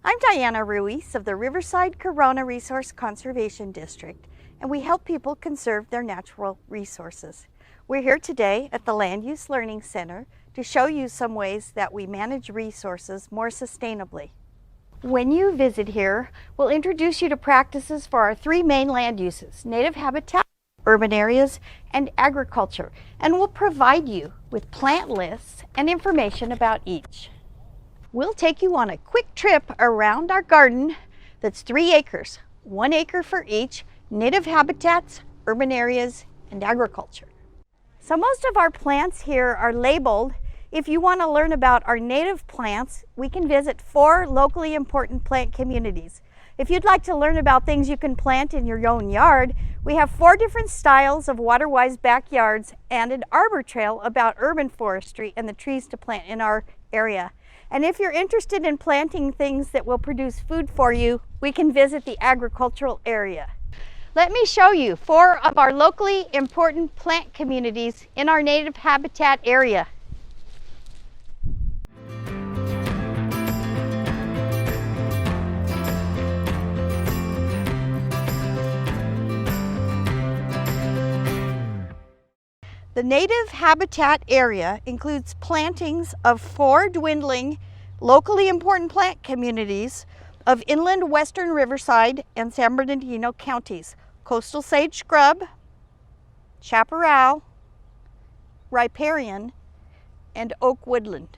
I'm Diana Ruiz of the Riverside-Corona Resource Conservation District, and we help people conserve their natural resources. We're here today at the LandUse Learning Center to show you some ways that we manage resources more sustainably. When you visit here, we'll introduce you to practices for our three main land uses: native habitat, urban areas, and agriculture, and we'll provide you with plant lists and information about each. We'll take you on a quick trip around our garden that's 3 acres, 1 acre for each, native habitats, urban areas, and agriculture. So most of our plants here are labeled. If you want to learn about our native plants, we can visit 4 locally important plant communities. If you'd like to learn about things you can plant in your own yard, we have 4 different styles of water-wise backyards and an arbor trail about urban forestry and the trees to plant in our area. And if you're interested in planting things that will produce food for you, we can visit the agricultural area. Let me show you 4 of our locally important plant communities in our native habitat area. The native habitat area includes plantings of 4 dwindling, locally important plant communities of inland western Riverside and San Bernardino counties: coastal sage scrub, chaparral, riparian, and oak woodland.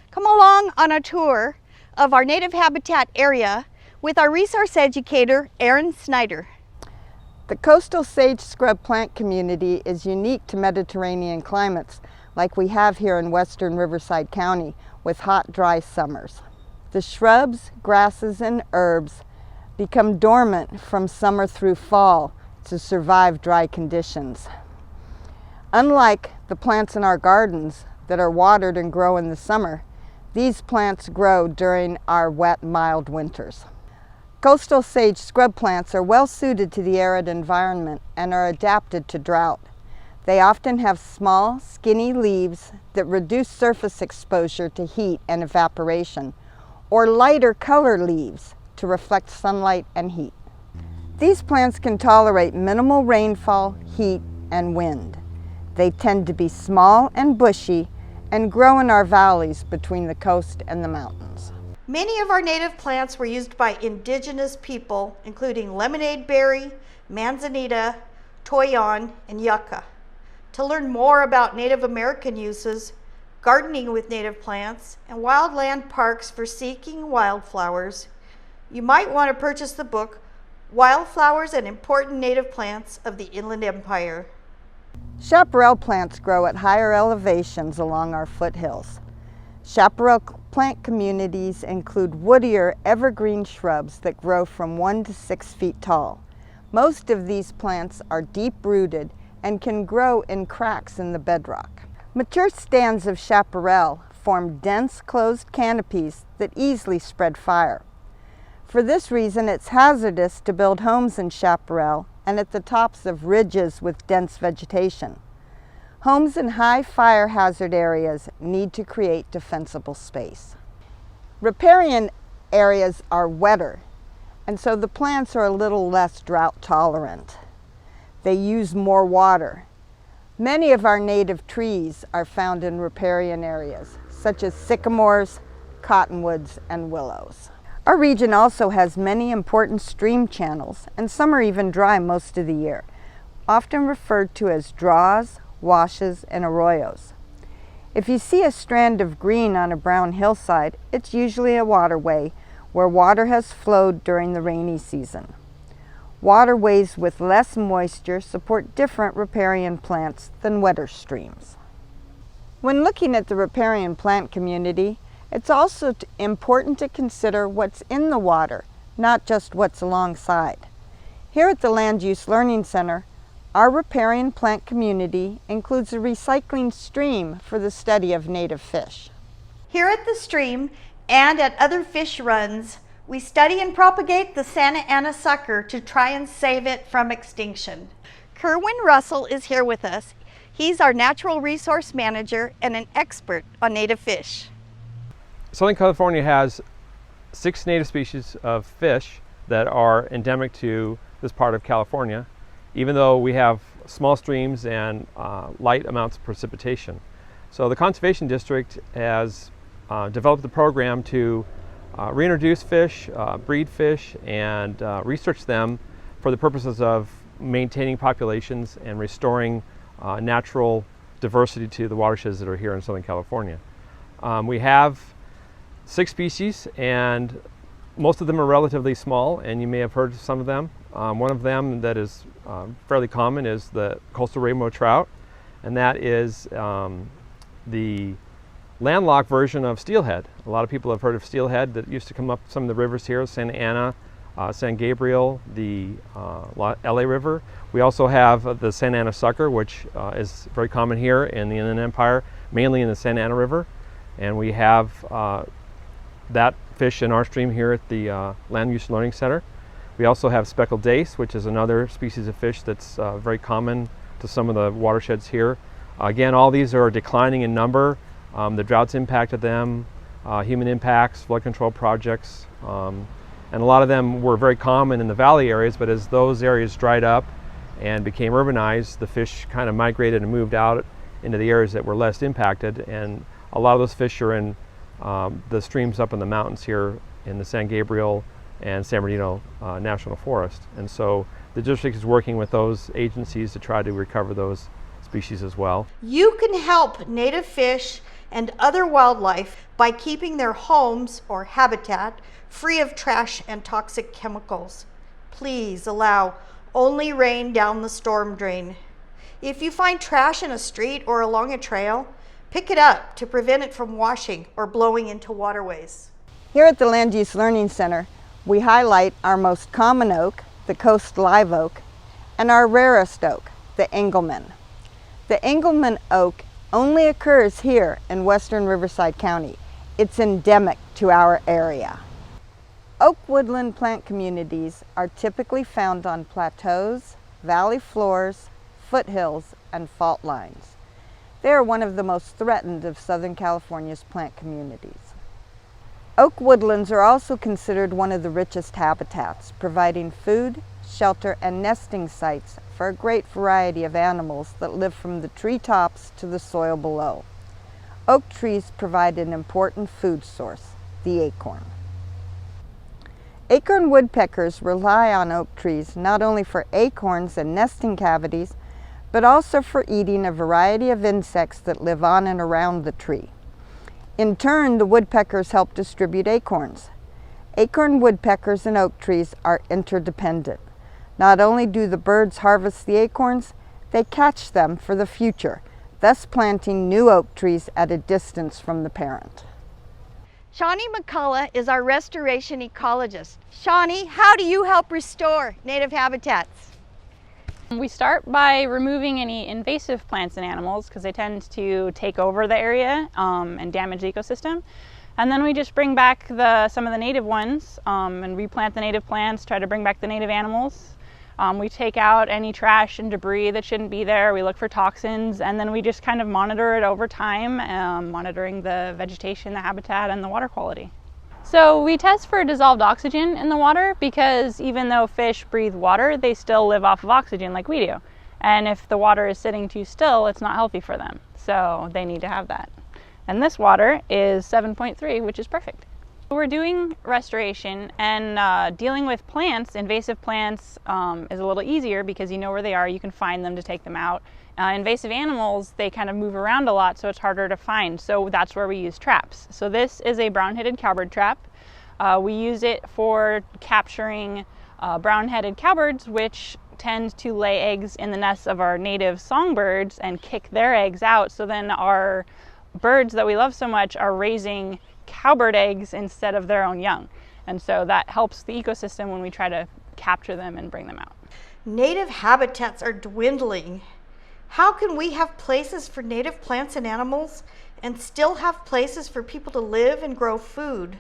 Come along on a tour of our native habitat area with our resource educator, Erin Snyder. The coastal sage scrub plant community is unique to Mediterranean climates like we have here in western Riverside County with hot, dry summers. The shrubs, grasses, and herbs become dormant from summer through fall to survive dry conditions. Unlike the plants in our gardens that are watered and grow in the summer, these plants grow during our wet, mild winters. Coastal sage scrub plants are well suited to the arid environment and are adapted to drought. They often have small, skinny leaves that reduce surface exposure to heat and evaporation, or lighter color leaves to reflect sunlight and heat. These plants can tolerate minimal rainfall, heat, and wind. They tend to be small and bushy and grow in our valleys between the coast and the mountains. Many of our native plants were used by indigenous people, including lemonade berry, manzanita, toyon, and yucca. To learn more about Native American uses, gardening with native plants, and wildland parks for seeking wildflowers, you might want to purchase the book, Wildflowers and Important Native Plants of the Inland Empire. Chaparral plants grow at higher elevations along our foothills. Chaparral plant communities include woodier evergreen shrubs that grow from 1 to 6 feet tall. Most of these plants are deep-rooted and can grow in cracks in the bedrock. Mature stands of chaparral form dense closed canopies that easily spread fire. For this reason, it's hazardous to build homes in chaparral and at the tops of ridges with dense vegetation. Homes in high fire hazard areas need to create defensible space. Riparian areas are wetter, and so the plants are a little less drought tolerant. They use more water. Many of our native trees are found in riparian areas, such as sycamores, cottonwoods, and willows. Our region also has many important stream channels, and some are even dry most of the year, often referred to as draws, washes, and arroyos. If you see a strand of green on a brown hillside, it's usually a waterway where water has flowed during the rainy season. Waterways with less moisture support different riparian plants than wetter streams. When looking at the riparian plant community, it's also important to consider what's in the water, not just what's alongside. Here at the LandUse Learning Center, our riparian plant community includes a recycling stream for the study of native fish. Here at the stream and at other fish runs, we study and propagate the Santa Ana sucker to try and save it from extinction. Kerwin Russell is here with us. He's our natural resource manager and an expert on native fish. Southern California has 6 native species of fish that are endemic to this part of California, even though we have small streams and light amounts of precipitation. So the Conservation District has developed a program to reintroduce fish, breed fish, and research them for the purposes of maintaining populations and restoring natural diversity to the watersheds that are here in Southern California. We have 6 species, and most of them are relatively small, and you may have heard of some of them. One of them that is fairly common is the coastal rainbow trout, and that is the landlocked version of steelhead. A lot of people have heard of steelhead that used to come up some of the rivers here, Santa Ana, San Gabriel, the LA River. We also have the Santa Ana sucker, which is very common here in the Inland Empire, mainly in the Santa Ana River. And we have that fish in our stream here at the LandUse Learning Center. We also have speckled dace, which is another species of fish that's very common to some of the watersheds here. Again, all these are declining in number. The drought's impacted them, human impacts, flood control projects, and a lot of them were very common in the valley areas, but as those areas dried up and became urbanized, the fish kind of migrated and moved out into the areas that were less impacted, and a lot of those fish are in the streams up in the mountains here in the San Gabriel and San Bernardino National Forest. And so the district is working with those agencies to try to recover those species as well. You can help native fish and other wildlife by keeping their homes or habitat free of trash and toxic chemicals. Please allow only rain down the storm drain. If you find trash in a street or along a trail, pick it up to prevent it from washing or blowing into waterways. Here at the LandUse Learning Center, we highlight our most common oak, the coast live oak, and our rarest oak, the Engelmann. The Engelmann oak only occurs here in western Riverside County. It's endemic to our area. Oak woodland plant communities are typically found on plateaus, valley floors, foothills, and fault lines. They are one of the most threatened of Southern California's plant communities. Oak woodlands are also considered one of the richest habitats, providing food, shelter, and nesting sites for a great variety of animals that live from the treetops to the soil below. Oak trees provide an important food source, the acorn. Acorn woodpeckers rely on oak trees not only for acorns and nesting cavities, but also for eating a variety of insects that live on and around the tree. In turn, the woodpeckers help distribute acorns. Acorn woodpeckers and oak trees are interdependent. Not only do the birds harvest the acorns, they catch them for the future, thus planting new oak trees at a distance from the parent. Shawnee McCullough is our restoration ecologist. Shawnee, how do you help restore native habitats? We start by removing any invasive plants and animals because they tend to take over the area and damage the ecosystem. And then we just bring back some of the native ones and replant the native plants, try to bring back the native animals. We take out any trash and debris that shouldn't be there. We look for toxins, and then we just kind of monitor it over time, monitoring the vegetation, the habitat, and the water quality. So we test for dissolved oxygen in the water because even though fish breathe water, they still live off of oxygen like we do. And if the water is sitting too still, it's not healthy for them. So they need to have that. And this water is 7.3, which is perfect. We're doing restoration, and dealing with plants, invasive plants, is a little easier because you know where they are, you can find them to take them out. Invasive animals, they kind of move around a lot, so it's harder to find. So that's where we use traps. So this is a brown-headed cowbird trap. We use it for capturing brown-headed cowbirds, which tend to lay eggs in the nests of our native songbirds and kick their eggs out. So then our birds that we love so much are raising cowbird eggs instead of their own young. And so that helps the ecosystem when we try to capture them and bring them out. Native habitats are dwindling. How can we have places for native plants and animals and still have places for people to live and grow food?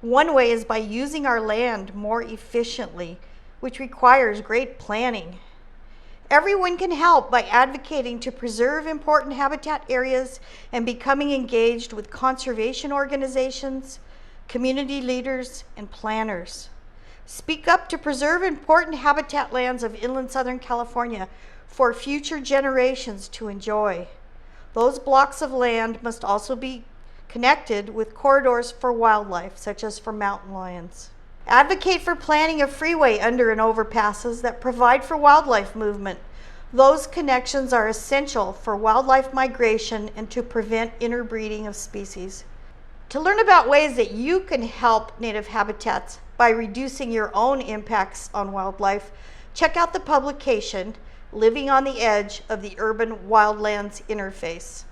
One way is by using our land more efficiently, which requires great planning. Everyone can help by advocating to preserve important habitat areas and becoming engaged with conservation organizations, community leaders, and planners. Speak up to preserve important habitat lands of inland Southern California for future generations to enjoy. Those blocks of land must also be connected with corridors for wildlife, such as for mountain lions. Advocate for planning a freeway under and overpasses that provide for wildlife movement. Those connections are essential for wildlife migration and to prevent interbreeding of species. To learn about ways that you can help native habitats by reducing your own impacts on wildlife, check out the publication, Living on the Edge of the Urban Wildlands Interface.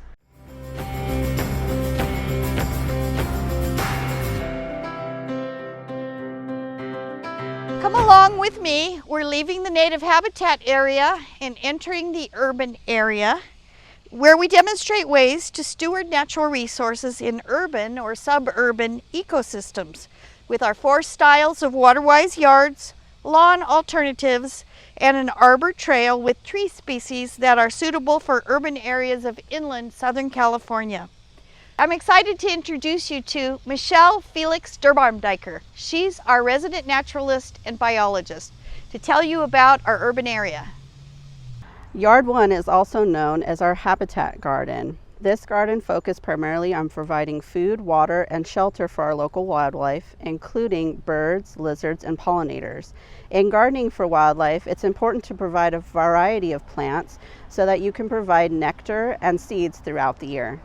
Come along with me. We're leaving the native habitat area and entering the urban area, where we demonstrate ways to steward natural resources in urban or suburban ecosystems with our 4 styles of water-wise yards, lawn alternatives, and an arbor trail with tree species that are suitable for urban areas of inland Southern California. I'm excited to introduce you to Michelle Felix Derbarmdiker. She's our resident naturalist and biologist to tell you about our urban area. Yard 1 is also known as our habitat garden. This garden focused primarily on providing food, water, and shelter for our local wildlife, including birds, lizards, and pollinators. In gardening for wildlife, it's important to provide a variety of plants so that you can provide nectar and seeds throughout the year.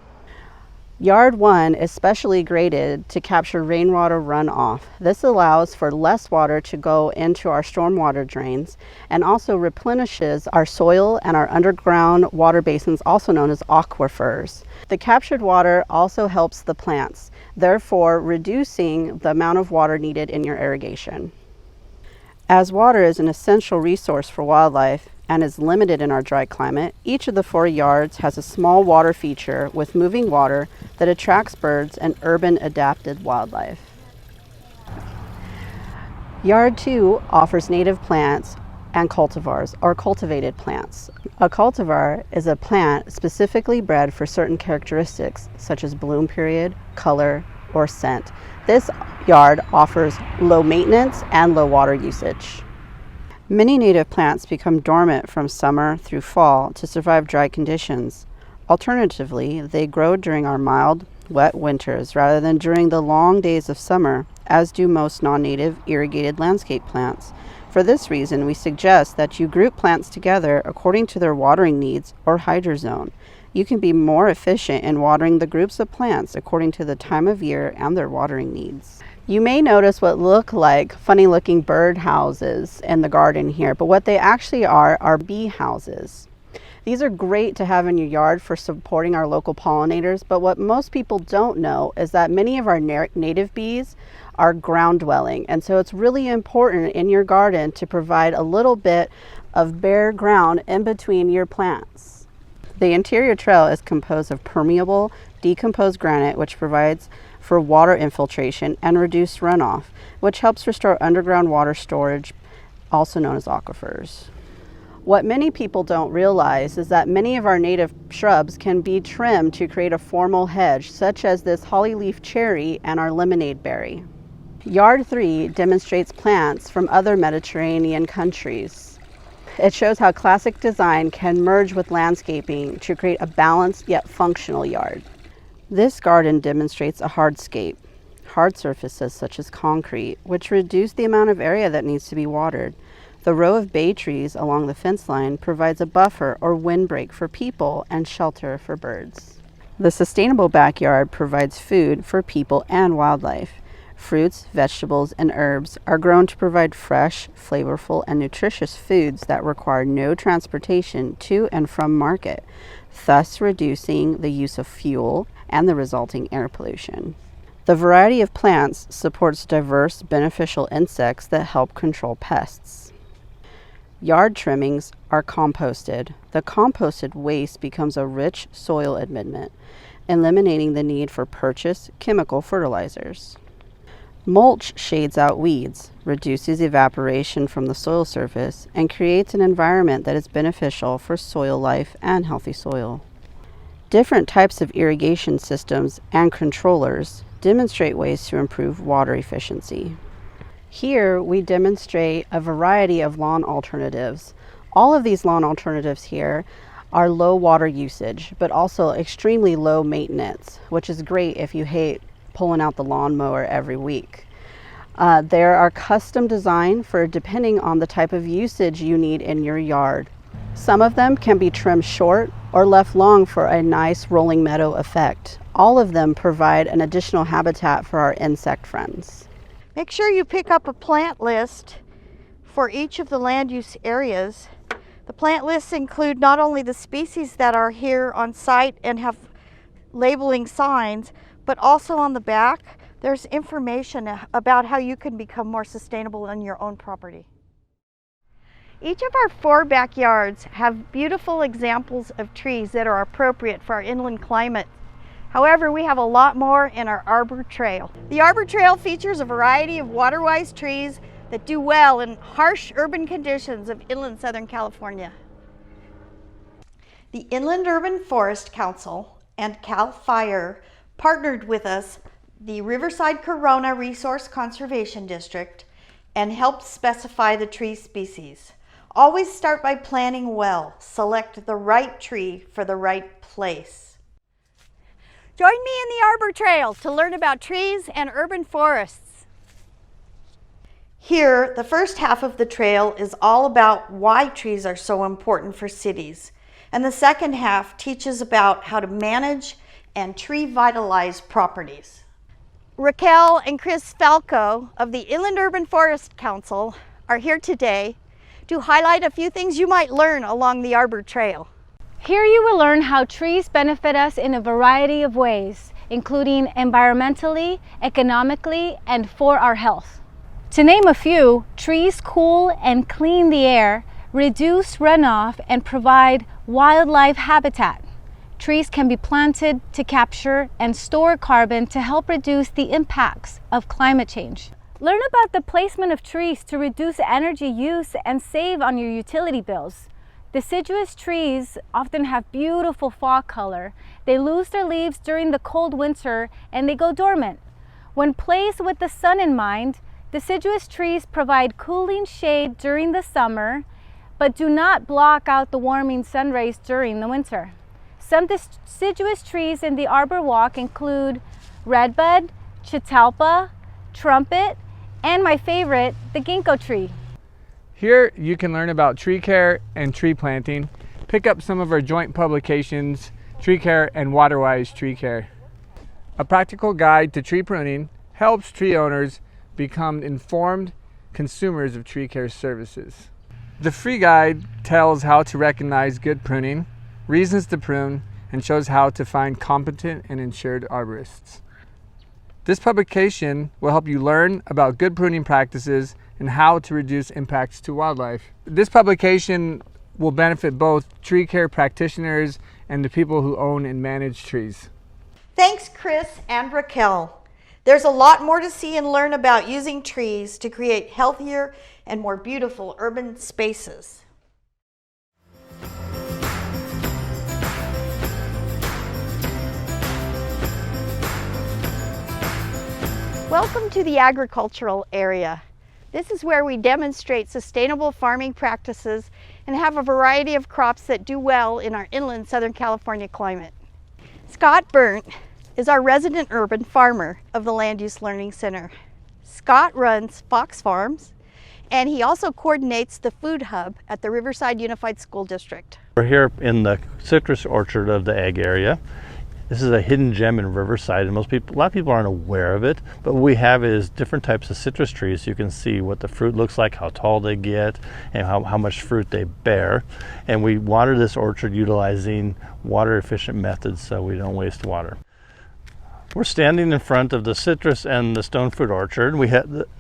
Yard 1 is specially graded to capture rainwater runoff. This allows for less water to go into our stormwater drains and also replenishes our soil and our underground water basins, also known as aquifers. The captured water also helps the plants, therefore reducing the amount of water needed in your irrigation. As water is an essential resource for wildlife and is limited in our dry climate, each of the 4 yards has a small water feature with moving water that attracts birds and urban adapted wildlife. Yard 2 offers native plants and cultivars, or cultivated plants. A cultivar is a plant specifically bred for certain characteristics such as bloom period, color, or scent. This yard offers low maintenance and low water usage. Many native plants become dormant from summer through fall to survive dry conditions. Alternatively, they grow during our mild, wet winters rather than during the long days of summer, as do most non-native irrigated landscape plants. For this reason, we suggest that you group plants together according to their watering needs or hydrozone. You can be more efficient in watering the groups of plants according to the time of year and their watering needs. You may notice what look like funny looking bird houses in the garden here, but what they actually are bee houses. These are great to have in your yard for supporting our local pollinators, but what most people don't know is that many of our native bees are ground dwelling, and so it's really important in your garden to provide a little bit of bare ground in between your plants. The interior trail is composed of permeable, decomposed granite, which provides for water infiltration and reduced runoff, which helps restore underground water storage, also known as aquifers. What many people don't realize is that many of our native shrubs can be trimmed to create a formal hedge, such as this hollyleaf cherry and our lemonade berry. Yard 3 demonstrates plants from other Mediterranean countries. It shows how classic design can merge with landscaping to create a balanced yet functional yard. This garden demonstrates a hardscape, hard surfaces such as concrete, which reduce the amount of area that needs to be watered. The row of bay trees along the fence line provides a buffer or windbreak for people and shelter for birds. The sustainable backyard provides food for people and wildlife. Fruits, vegetables, and herbs are grown to provide fresh, flavorful, and nutritious foods that require no transportation to and from market, thus reducing the use of fuel and the resulting air pollution. The variety of plants supports diverse beneficial insects that help control pests. Yard trimmings are composted. The composted waste becomes a rich soil amendment, eliminating the need for purchased chemical fertilizers. Mulch shades out weeds, reduces evaporation from the soil surface, and creates an environment that is beneficial for soil life and healthy soil. Different types of irrigation systems and controllers demonstrate ways to improve water efficiency. Here we demonstrate a variety of lawn alternatives. All of these lawn alternatives here are low water usage, but also extremely low maintenance, which is great if you hate pulling out the lawnmower every week. There are custom designed for depending on the type of usage you need in your yard. Some of them can be trimmed short or left long for a nice rolling meadow effect. All of them provide an additional habitat for our insect friends. Make sure you pick up a plant list for each of the land use areas. The plant lists include not only the species that are here on site and have labeling signs, but also on the back, there's information about how you can become more sustainable on your own property. Each of our 4 backyards have beautiful examples of trees that are appropriate for our inland climate. However, we have a lot more in our Arbor Trail. The Arbor Trail features a variety of water-wise trees that do well in harsh urban conditions of inland Southern California. The Inland Urban Forest Council and CAL FIRE partnered with us, the Riverside-Corona Resource Conservation District, and helped specify the tree species. Always start by planning well. Select the right tree for the right place. Join me in the Arbor Trail to learn about trees and urban forests. Here, the first half of the trail is all about why trees are so important for cities, and the second half teaches about how to manage and tree vitalize properties. Raquel and Chris Falco of the Inland Urban Forest Council are here today to highlight a few things you might learn along the Arbor Trail. Here you will learn how trees benefit us in a variety of ways, including environmentally, economically, and for our health. To name a few, trees cool and clean the air, reduce runoff, and provide wildlife habitat. Trees can be planted to capture and store carbon to help reduce the impacts of climate change. Learn about the placement of trees to reduce energy use and save on your utility bills. Deciduous trees often have beautiful fall color. They lose their leaves during the cold winter and they go dormant. When placed with the sun in mind, deciduous trees provide cooling shade during the summer, but do not block out the warming sun rays during the winter. Some deciduous trees in the Arbor Walk include redbud, catalpa, trumpet, and my favorite, the ginkgo tree. Here you can learn about tree care and tree planting. Pick up some of our joint publications, Tree Care and Waterwise Tree Care. A practical guide to tree pruning helps tree owners become informed consumers of tree care services. The free guide tells how to recognize good pruning, reasons to prune, and shows how to find competent and insured arborists. This publication will help you learn about good pruning practices and how to reduce impacts to wildlife. This publication will benefit both tree care practitioners and the people who own and manage trees. Thanks, Chris and Raquel. There's a lot more to see and learn about using trees to create healthier and more beautiful urban spaces. Welcome to the agricultural area. This is where we demonstrate sustainable farming practices and have a variety of crops that do well in our inland Southern California climate. Scott Burnt is our resident urban farmer of the LandUse Learning Center. Scott runs Fox Farms, and he also coordinates the food hub at the Riverside Unified School District. We're here in the citrus orchard of the ag area. This is a hidden gem in Riverside, and a lot of people aren't aware of it, but what we have is different types of citrus trees. You can see what the fruit looks like, how tall they get, and how much fruit they bear. And we water this orchard utilizing water efficient methods so we don't waste water. We're standing in front of the citrus and the stone fruit orchard.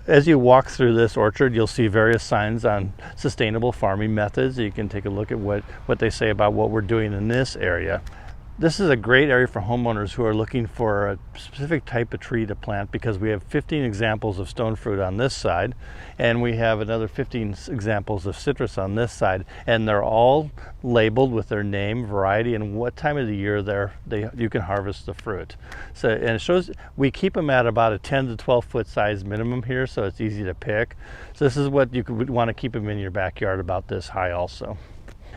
As you walk through this orchard, you'll see various signs on sustainable farming methods. You can take a look at what they say about what we're doing in this area. This is a great area for homeowners who are looking for a specific type of tree to plant, because we have 15 examples of stone fruit on this side, and we have another 15 examples of citrus on this side, and they're all labeled with their name, variety, and what time of the year you can harvest the fruit. So, and it shows we keep them at about a 10 to 12 foot size minimum here, so it's easy to pick. So this is what you would want to keep them in your backyard about this high also.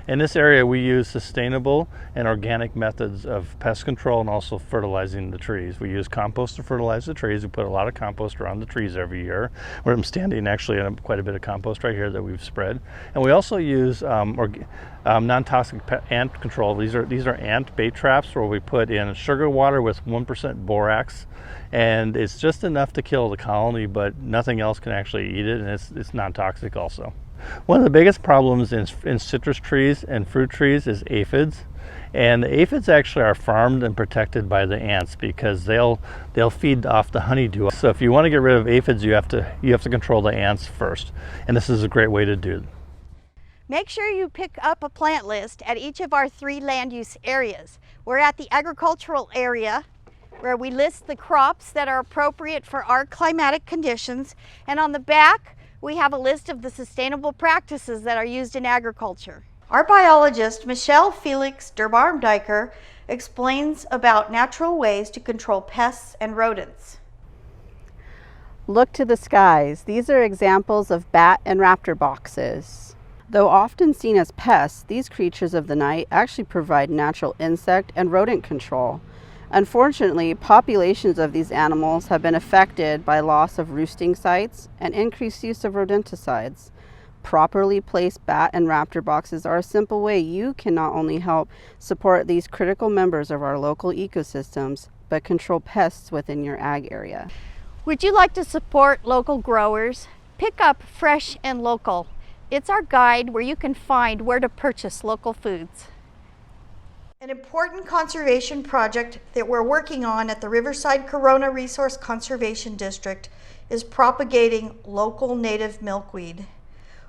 In this area, we use sustainable and organic methods of pest control and also fertilizing the trees. We use compost to fertilize the trees. We put a lot of compost around the trees every year, where I'm standing actually on quite a bit of compost right here that we've spread. And we also use non-toxic ant control. These are ant bait traps where we put in sugar water with 1% borax, and it's just enough to kill the colony, but nothing else can actually eat it, and it's non-toxic also. One of the biggest problems in citrus trees and fruit trees is aphids, and the aphids actually are farmed and protected by the ants because they'll feed off the honeydew. So if you want to get rid of aphids, you have to control the ants first, and this is a great way to do it. Make sure you pick up a plant list at each of our 3 land use areas. We're at the agricultural area, where we list the crops that are appropriate for our climatic conditions, and on the back we have a list of the sustainable practices that are used in agriculture. Our biologist, Michelle Felix Derbarmdiker, explains about natural ways to control pests and rodents. Look to the skies. These are examples of bat and raptor boxes. Though often seen as pests, these creatures of the night actually provide natural insect and rodent control. Unfortunately, populations of these animals have been affected by loss of roosting sites and increased use of rodenticides. Properly placed bat and raptor boxes are a simple way you can not only help support these critical members of our local ecosystems, but control pests within your ag area. Would you like to support local growers? Pick up Fresh and Local. It's our guide where you can find where to purchase local foods. An important conservation project that we're working on at the Riverside-Corona Resource Conservation District is propagating local native milkweed.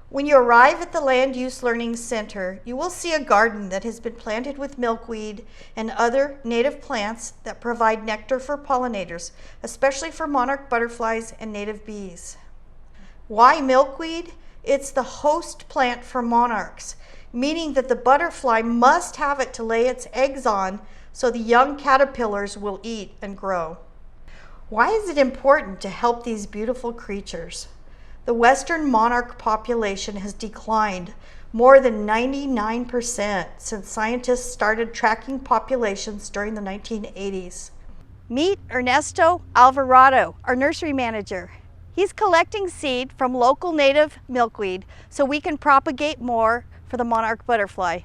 When you arrive at the LandUse Learning Center, you will see a garden that has been planted with milkweed and other native plants that provide nectar for pollinators, especially for monarch butterflies and native bees. Why milkweed? It's the host plant for monarchs, meaning that the butterfly must have it to lay its eggs on so the young caterpillars will eat and grow. Why is it important to help these beautiful creatures? The western monarch population has declined more than 99% since scientists started tracking populations during the 1980s. Meet Ernesto Alvarado, our nursery manager. He's collecting seed from local native milkweed so we can propagate more for the monarch butterfly.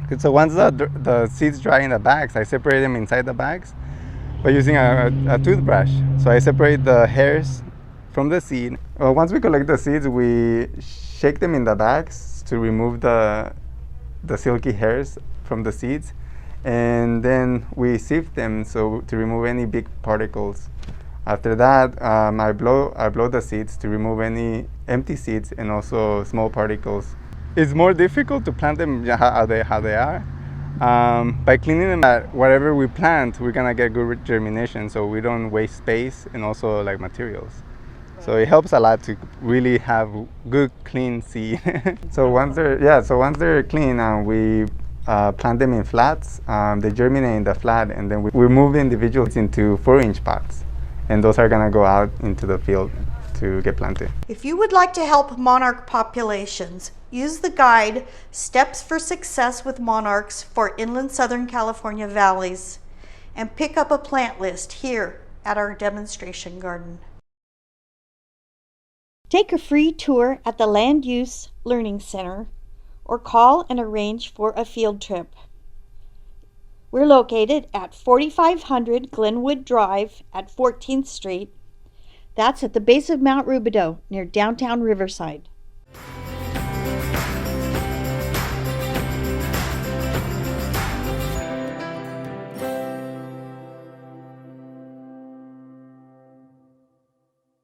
Okay, so once the seeds dry in the bags, I separate them inside the bags by using a toothbrush. So I separate the hairs from the seed. Once we collect the seeds, we shake them in the bags to remove the silky hairs from the seeds, and then we sieve them to remove any big particles. After that, I blow the seeds to remove any empty seeds and also small particles. It's more difficult to plant them how they are. By cleaning them, whatever we plant, we're gonna get good germination, so we don't waste space and also like materials. So it helps a lot to really have good clean seed. So once they're clean, we plant them in flats. They germinate in the flat, and then we move the individuals into 4-inch pots, and those are gonna go out into the field to get planted. If you would like to help monarch populations, use the guide Steps for Success with Monarchs for Inland Southern California Valleys, and pick up a plant list here at our demonstration garden. Take a free tour at the LandUse Learning Center or call and arrange for a field trip. We're located at 4500 Glenwood Drive at 14th Street. That's at the base of Mount Rubidoux near downtown Riverside.